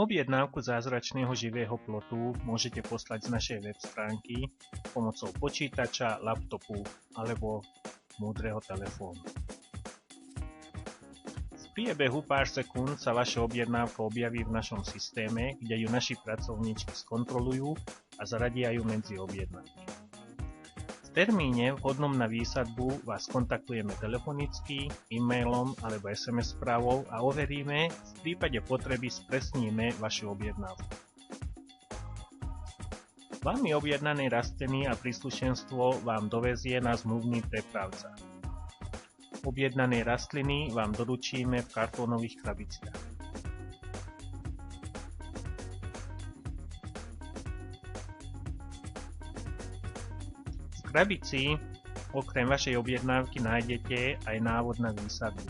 Objednávku zázračného živého plotu môžete poslať z našej web stránky pomocou počítača, laptopu alebo múdreho telefónu. V priebehu pár sekúnd sa vaša objednávka objaví v našom systéme, kde ju naši pracovníčky skontrolujú a zaradia ju medzi objednávky. V termíne vhodnom na výsadbu vás kontaktujeme telefonicky, e-mailom alebo SMS správou a overíme, v prípade potreby spresníme vašu objednávku. Vami objednané rastliny a príslušenstvo vám dovezie na zmluvný prepravca. Objednané rastliny vám doručíme v kartónových krabiciach. V krabici okrem vašej objednávky nájdete aj návod na výsadbu.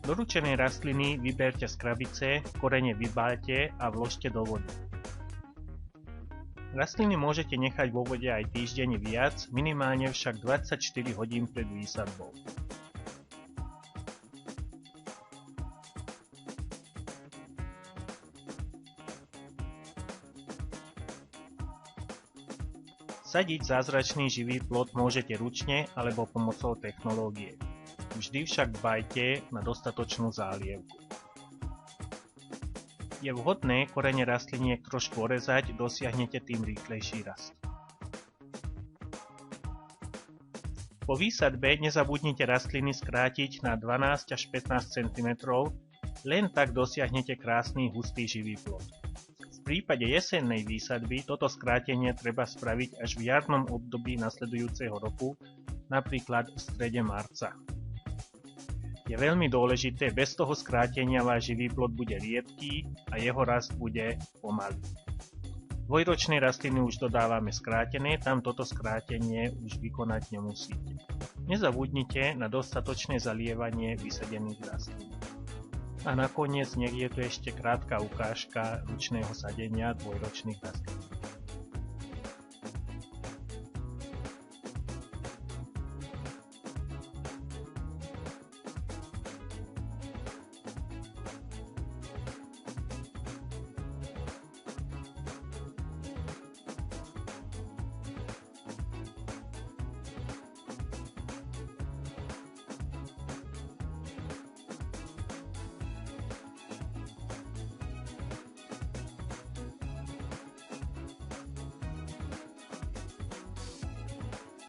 Doručené rastliny vyberte z krabice, korene vybáľte a vložte do vody. Rastliny môžete nechať vo vode aj týždeň viac, minimálne však 24 hodín pred výsadbou. Sadiť zázračný živý plod môžete ručne alebo pomocou technológie. Vždy však dbajte na dostatočnú zálievku. Je vhodné korene rastliniek trošku orezať, dosiahnete tým rýchlejší rast. Po výsadbe nezabudnite rastliny skrátiť na 12 až 15 cm, len tak dosiahnete krásny hustý živý plod. V prípade jesennej výsadby toto skrátenie treba spraviť až v jarnom období nasledujúceho roku, napríklad v strede marca. Je veľmi dôležité, bez toho skrátenia váš živý plod bude riedký a jeho rast bude pomalý. Dvojročné rastliny už dodávame skrátené, tam toto skrátenie už vykonať nemusíte. Nezabudnite na dostatočné zalievanie vysadených rastlín. A nakoniec nech je tu ešte krátka ukážka ručného sadenia dvojročných rastlín.